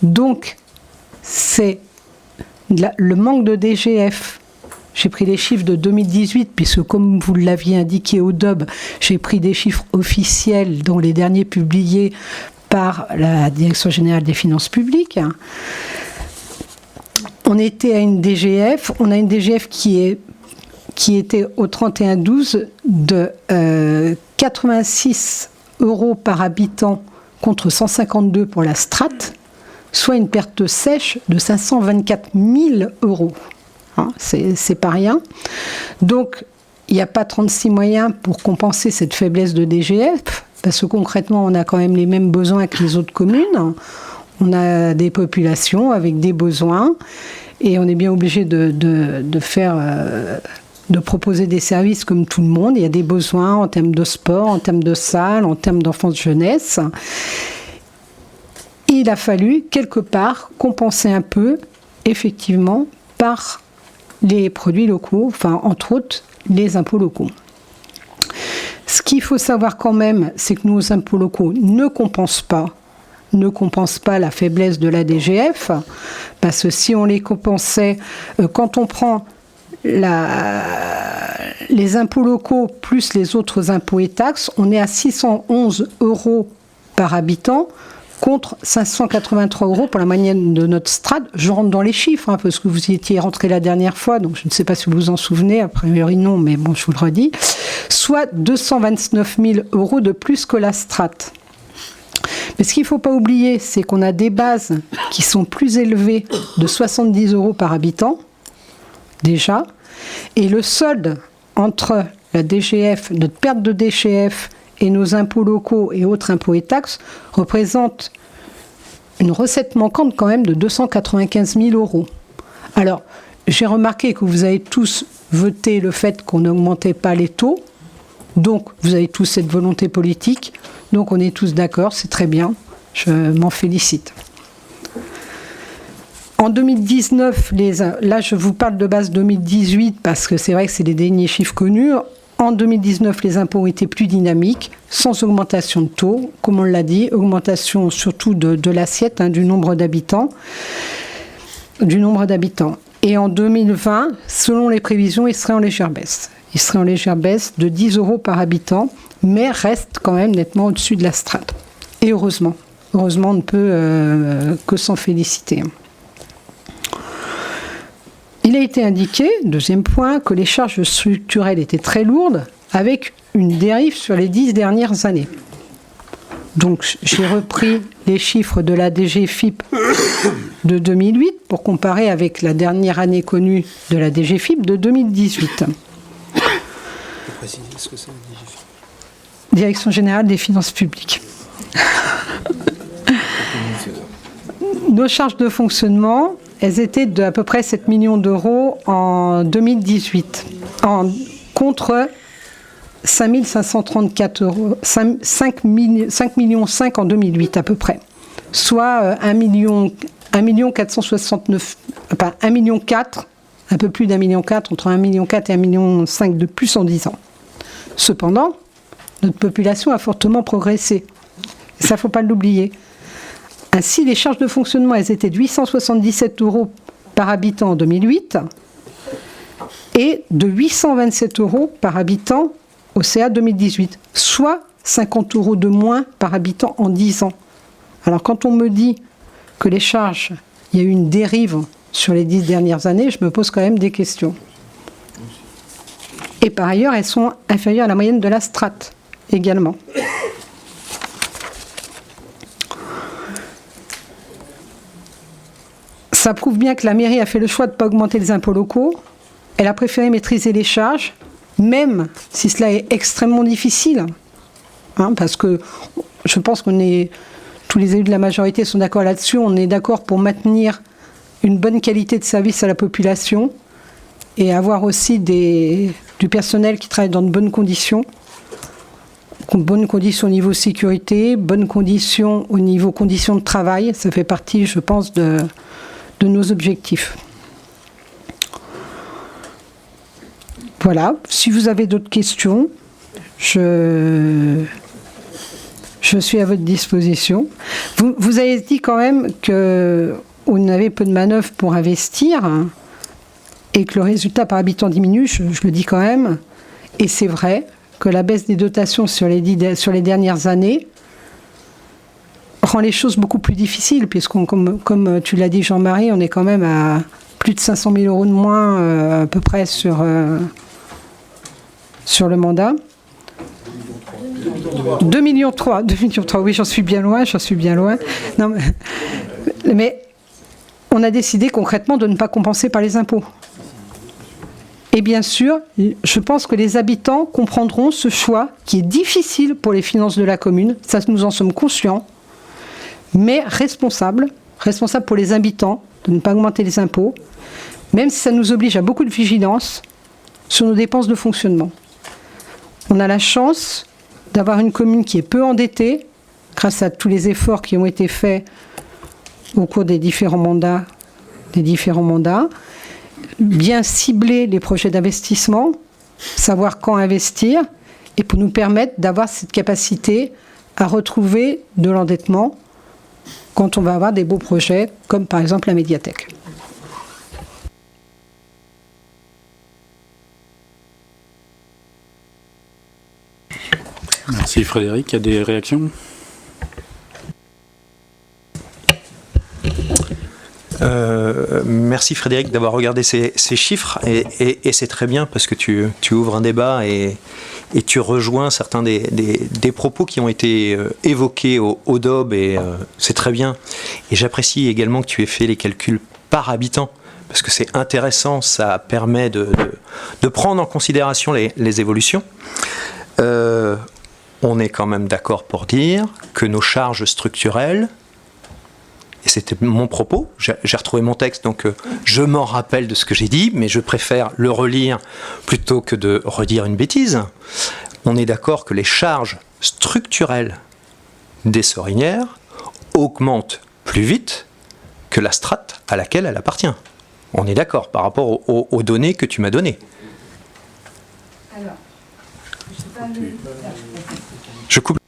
Donc, c'est le manque de DGF. J'ai pris les chiffres de 2018, puisque comme vous l'aviez indiqué au DOB, j'ai pris des chiffres officiels, dont les derniers publiés par la Direction générale des finances publiques. On était à une DGF, on a une DGF qui était au 31-12 de 86 € par habitant contre 152 pour la strate, soit une perte sèche de 524 000 €. Hein, c'est pas rien. Donc, il n'y a pas 36 moyens pour compenser cette faiblesse de DGF, parce que concrètement, on a quand même les mêmes besoins que les autres communes. On a des populations avec des besoins, et on est bien obligé de proposer des services comme tout le monde. Il y a des besoins en termes de sport, en termes de salles, en termes d'enfance-jeunesse. Il a fallu, quelque part, compenser un peu, effectivement, par les produits locaux, enfin, entre autres, les impôts locaux. Ce qu'il faut savoir quand même, c'est que nos impôts locaux ne compensent pas la faiblesse de la DGF, parce que si on les compensait, quand on prend les impôts locaux plus les autres impôts et taxes, on est à 611 € par habitant, contre 583 € pour la moyenne de notre strate. Je rentre dans les chiffres, hein, parce que vous y étiez rentré la dernière fois, donc je ne sais pas si vous vous en souvenez, a priori non, mais bon, je vous le redis. Soit 229 000 € de plus que la strate. Mais ce qu'il ne faut pas oublier, c'est qu'on a des bases qui sont plus élevées de 70 € par habitant, déjà, et le solde entre la DGF, notre perte de DGF, et nos impôts locaux et autres impôts et taxes représentent une recette manquante quand même de 295 000 €. Alors, j'ai remarqué que vous avez tous voté le fait qu'on n'augmentait pas les taux, donc vous avez tous cette volonté politique, donc on est tous d'accord, c'est très bien, je m'en félicite. En 2019, là je vous parle de base 2018 parce que c'est vrai que c'est les derniers chiffres connus. En 2019, les impôts ont été plus dynamiques, sans augmentation de taux, comme on l'a dit, augmentation surtout de l'assiette, hein, du nombre d'habitants. Et en 2020, selon les prévisions, il serait en légère baisse. Il serait en légère baisse de 10 € par habitant, mais reste quand même nettement au-dessus de la strate. Et heureusement. Heureusement, on ne peut que s'en féliciter. Il a été indiqué, deuxième point, que les charges structurelles étaient très lourdes, avec une dérive sur les 10 dernières années. Donc, j'ai repris les chiffres de la DGFiP de 2008 pour comparer avec la dernière année connue de la DGFiP de 2018. Direction générale des finances publiques. Nos charges de fonctionnement, elles étaent de à peu près 7 millions d'euros en 2018, contre 5 534 euros, 5 millions en 2008 à peu près, soit 1 million 469, enfin 1 million 4, un peu plus d'1 million 4, entre 1 million 4 et 1 million 5 de plus en 10 ans. Cependant, notre population a fortement progressé. Et ça, il ne faut pas l'oublier. Ainsi, les charges de fonctionnement, elles étaient de 877 € par habitant en 2008 et de 827 € par habitant au CA 2018, soit 50 € de moins par habitant en 10 ans. Alors quand on me dit que les charges, il y a eu une dérive sur les 10 dernières années, je me pose quand même des questions. Et par ailleurs, elles sont inférieures à la moyenne de la strate également. Ça prouve bien que la mairie a fait le choix de ne pas augmenter les impôts locaux. Elle a préféré maîtriser les charges, même si cela est extrêmement difficile. Parce que je pense tous les élus de la majorité sont d'accord là-dessus. On est d'accord pour maintenir une bonne qualité de service à la population et avoir aussi du personnel qui travaille dans de bonnes conditions. Bonnes conditions au niveau sécurité, bonnes conditions au niveau conditions de travail. Ça fait partie, je pense, de nos objectifs. Voilà, si vous avez d'autres questions, je suis à votre disposition. Vous avez dit quand même que vous avez peu de manœuvres pour investir et que le résultat par habitant diminue, je le dis quand même, et c'est vrai que la baisse des dotations sur les dernières années rend les choses beaucoup plus difficiles, comme tu l'as dit Jean-Marie, on est quand même à plus de 500 000 € de moins à peu près sur le mandat. 2,3 millions, oui, j'en suis bien loin. Non, mais on a décidé concrètement de ne pas compenser par les impôts. Et bien sûr, je pense que les habitants comprendront ce choix qui est difficile pour les finances de la commune, ça nous en sommes conscients, mais responsable pour les habitants de ne pas augmenter les impôts, même si ça nous oblige à beaucoup de vigilance sur nos dépenses de fonctionnement. On a la chance d'avoir une commune qui est peu endettée, grâce à tous les efforts qui ont été faits au cours des différents mandats, bien cibler les projets d'investissement, savoir quand investir, et pour nous permettre d'avoir cette capacité à retrouver de l'endettement quand on va avoir des beaux projets, comme par exemple la médiathèque. Merci Frédéric. Il y a des réactions ? Merci Frédéric d'avoir regardé ces chiffres et c'est très bien parce que tu ouvres un débat et tu rejoins certains des propos qui ont été évoqués au DOB et c'est très bien. Et j'apprécie également que tu aies fait les calculs par habitant parce que c'est intéressant, ça permet de prendre en considération les évolutions. On est quand même d'accord pour dire que nos charges structurelles, et c'était mon propos, j'ai retrouvé mon texte, donc je m'en rappelle de ce que j'ai dit, mais je préfère le relire plutôt que de redire une bêtise. On est d'accord que les charges structurelles des Sorinières augmentent plus vite que la strate à laquelle elle appartient. On est d'accord par rapport aux données que tu m'as données. Alors, je coupe.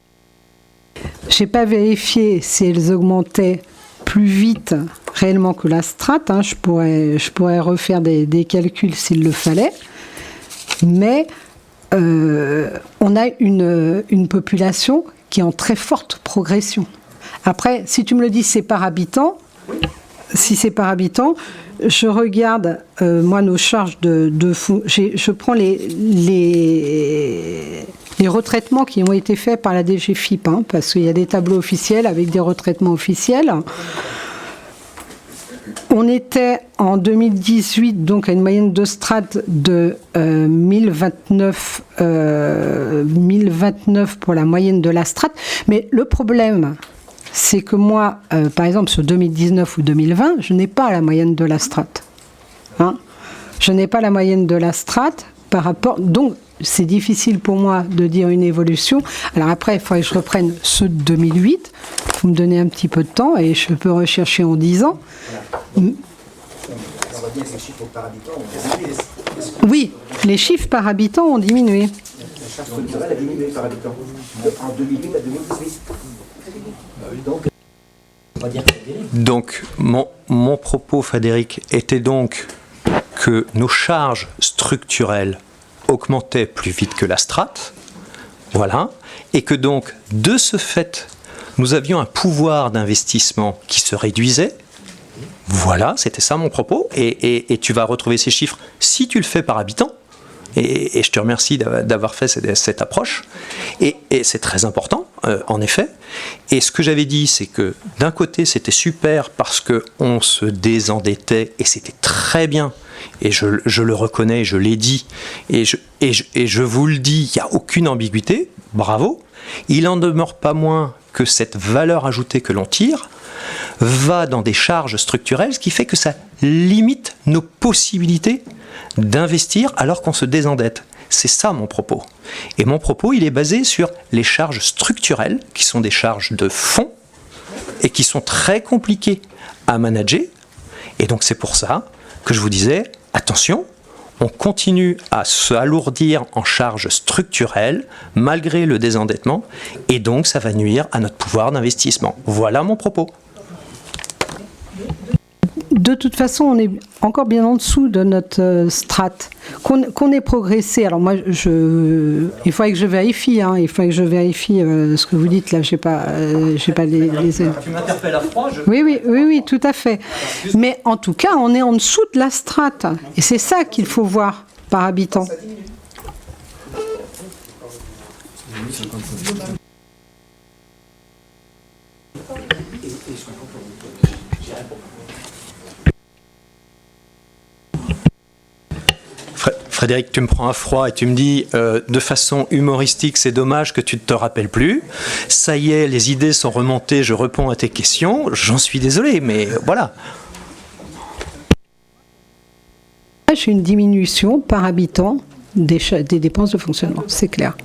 Je n'ai pas vérifié si elles augmentaient plus vite réellement que la strate. Hein. Je pourrais refaire des calculs s'il le fallait. Mais on a une population qui est en très forte progression. Après, si tu me le dis, c'est par habitant. Si c'est par habitant, je regarde, moi, nos charges je prends les retraitements qui ont été faits par la DGFiP, hein, parce qu'il y a des tableaux officiels avec des retraitements officiels. On était en 2018 donc à une moyenne de strate de 1029 pour la moyenne de la strate. Mais le problème, c'est que moi, par exemple, sur 2019 ou 2020, je n'ai pas la moyenne de la strate. Hein, je n'ai pas la moyenne de la strate par rapport... Donc, c'est difficile pour moi de dire une évolution. Alors après, il faudrait que je reprenne ceux de 2008. Vous me donnez un petit peu de temps et je peux rechercher en 10 ans. Oui, les chiffres par habitant ont diminué. La charge structurelle a diminué par habitant. En 2008 à 2018. Donc, mon propos, Frédéric, était donc que nos charges structurelles augmentaient plus vite que la strate, voilà, et que donc, de ce fait, nous avions un pouvoir d'investissement qui se réduisait. Voilà, c'était ça mon propos, et tu vas retrouver ces chiffres si tu le fais par habitant, et je te remercie d'avoir fait cette approche, et c'est très important, en effet. Et ce que j'avais dit, c'est que d'un côté, c'était super parce qu'on se désendettait, et c'était très bien, et je le reconnais, je l'ai dit, et je vous le dis, il n'y a aucune ambiguïté, bravo. Il n'en demeure pas moins que cette valeur ajoutée que l'on tire va dans des charges structurelles, ce qui fait que ça limite nos possibilités d'investir alors qu'on se désendette. C'est ça mon propos. Et mon propos, il est basé sur les charges structurelles, qui sont des charges de fonds, et qui sont très compliquées à manager. Et donc c'est pour ça que je vous disais, attention, on continue à s'alourdir en charges structurelles, malgré le désendettement, et donc ça va nuire à notre pouvoir d'investissement. Voilà mon propos. De toute façon, on est encore bien en dessous de notre strate. Qu'on ait progressé. Alors moi, il faudrait que je vérifie. Hein, il faudrait que je vérifie ce que vous dites là. J'ai pas les. Tu m'interpelles à froid. Oui, tout à fait. Mais en tout cas, on est en dessous de la strate. Et c'est ça qu'il faut voir par habitant. Frédéric, tu me prends à froid et tu me dis de façon humoristique, c'est dommage que tu ne te rappelles plus. Ça y est, les idées sont remontées, je réponds à tes questions. J'en suis désolé, mais voilà. J'ai une diminution par habitant des dépenses de fonctionnement, c'est clair.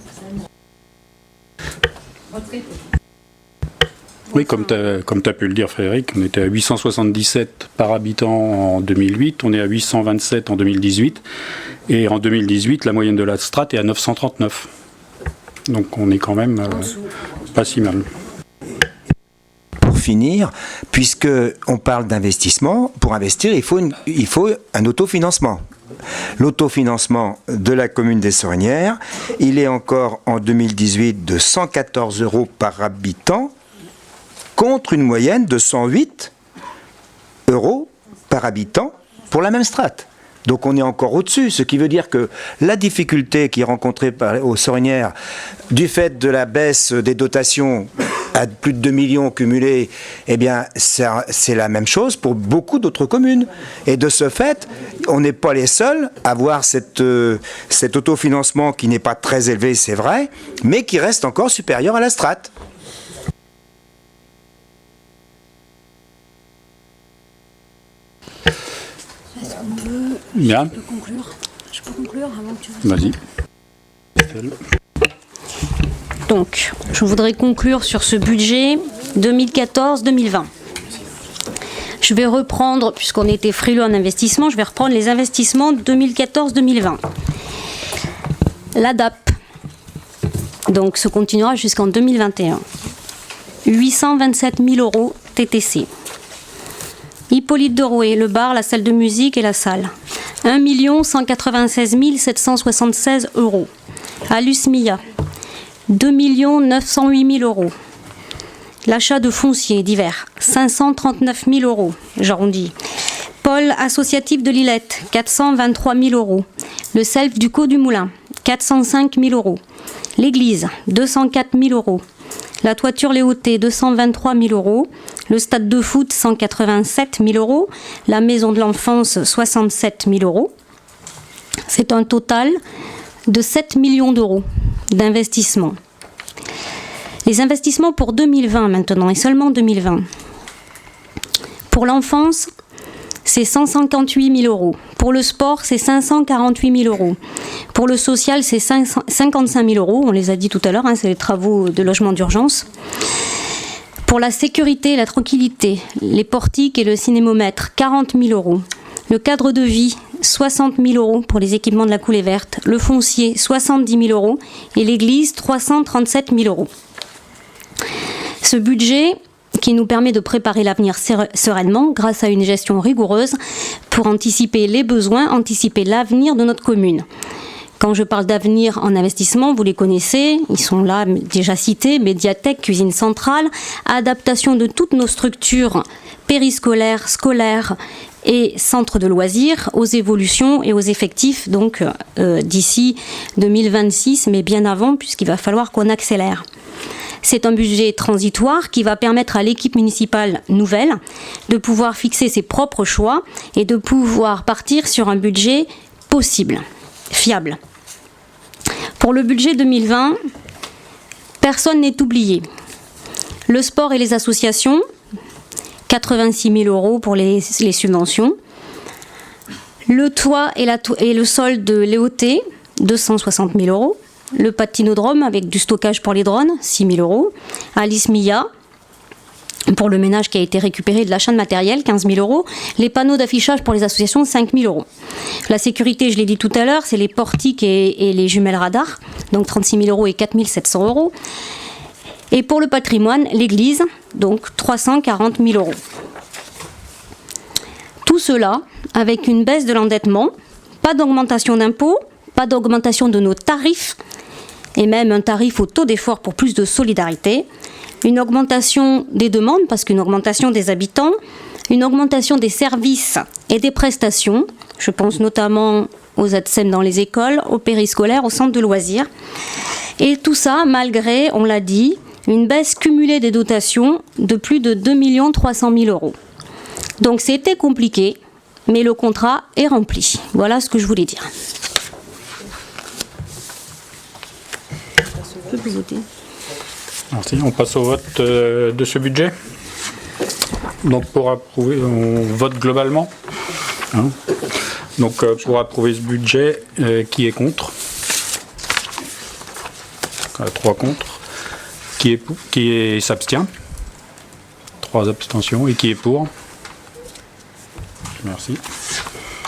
Oui, comme tu as pu le dire, Frédéric, on était à 877 par habitant en 2008, on est à 827 en 2018, et en 2018, la moyenne de la strate est à 939. Donc on est quand même pas si mal. Pour finir, puisque on parle d'investissement, pour investir, il faut un autofinancement. L'autofinancement de la commune des Sorinières, il est encore en 2018 de 114 € par habitant, contre une moyenne de 108 € par habitant pour la même strate. Donc on est encore au-dessus, ce qui veut dire que la difficulté qui est rencontrée aux Sorinières du fait de la baisse des dotations à plus de 2 millions cumulés, eh bien c'est la même chose pour beaucoup d'autres communes. Et de ce fait, on n'est pas les seuls à avoir cet autofinancement qui n'est pas très élevé, c'est vrai, mais qui reste encore supérieur à la strate. Bien. Je peux conclure avant que tu... Vas-y. Donc, je voudrais conclure sur ce budget 2014-2020. Je vais reprendre, puisqu'on était frileux en investissement, je vais reprendre les investissements 2014-2020. L'ADAP, donc, se continuera jusqu'en 2021. 827 000 € TTC. Hippolyte de Rouet, le bar, la salle de musique et la salle. 1 196 776 euros. Alus Mia, 2 908 000 euros. L'achat de foncier divers, 539 000 euros, j'arrondis. Pôle associatif de Lillette, 423 000 euros. Le self du Caux du Moulin, 405 000 euros. L'église, 204 000 euros. La toiture Léoté, 223 000 euros. Le stade de foot, 187 000 euros. La maison de l'enfance, 67 000 euros. C'est un total de 7 millions d'euros d'investissement. Les investissements pour 2020 maintenant, et seulement 2020. Pour l'enfance, c'est 158 000 euros. Pour le sport, c'est 548 000 euros. Pour le social, c'est 55 000 euros. On les a dit tout à l'heure, c'est les travaux de logement d'urgence. Pour la sécurité et la tranquillité, les portiques et le cinémomètre, 40 000 euros. Le cadre de vie, 60 000 euros pour les équipements de la coulée verte. Le foncier, 70 000 euros. Et l'église, 337 000 euros. Ce budget qui nous permet de préparer l'avenir sereinement grâce à une gestion rigoureuse pour anticiper les besoins, anticiper l'avenir de notre commune. Quand je parle d'avenir en investissement, vous les connaissez, ils sont là déjà cités, médiathèque, cuisine centrale, adaptation de toutes nos structures périscolaires, scolaires et centres de loisirs aux évolutions et aux effectifs donc d'ici 2026, mais bien avant puisqu'il va falloir qu'on accélère. C'est un budget transitoire qui va permettre à l'équipe municipale nouvelle de pouvoir fixer ses propres choix et de pouvoir partir sur un budget possible, fiable. Pour le budget 2020, personne n'est oublié. Le sport et les associations, 86 000 euros pour les subventions. Le toit et le sol de Léoté, 260 000 euros. Le patinodrome avec du stockage pour les drones, 6 000 euros. Alice Mia, pour le ménage qui a été récupéré de l'achat de matériel, 15 000 euros. Les panneaux d'affichage pour les associations, 5 000 euros. La sécurité, je l'ai dit tout à l'heure, c'est les portiques et les jumelles radars, donc 36 000 euros et 4 700 euros. Et pour le patrimoine, l'église, donc 340 000 euros. Tout cela avec une baisse de l'endettement, pas d'augmentation d'impôts, pas d'augmentation de nos tarifs, et même un tarif au taux d'effort pour plus de solidarité, une augmentation des demandes, parce qu'une augmentation des habitants, une augmentation des services et des prestations, je pense notamment aux ATSEM dans les écoles, aux périscolaires, aux centres de loisirs, et tout ça malgré, on l'a dit, une baisse cumulée des dotations de plus de 2 300 000 euros. Donc c'était compliqué, mais le contrat est rempli. Voilà ce que je voulais dire. Merci. On passe au vote de ce budget. Donc pour approuver, on vote globalement. Hein. Donc pour approuver ce budget, qui est contre? 3 contre. Qui s'abstient? 3 abstentions. Et qui est pour? Merci.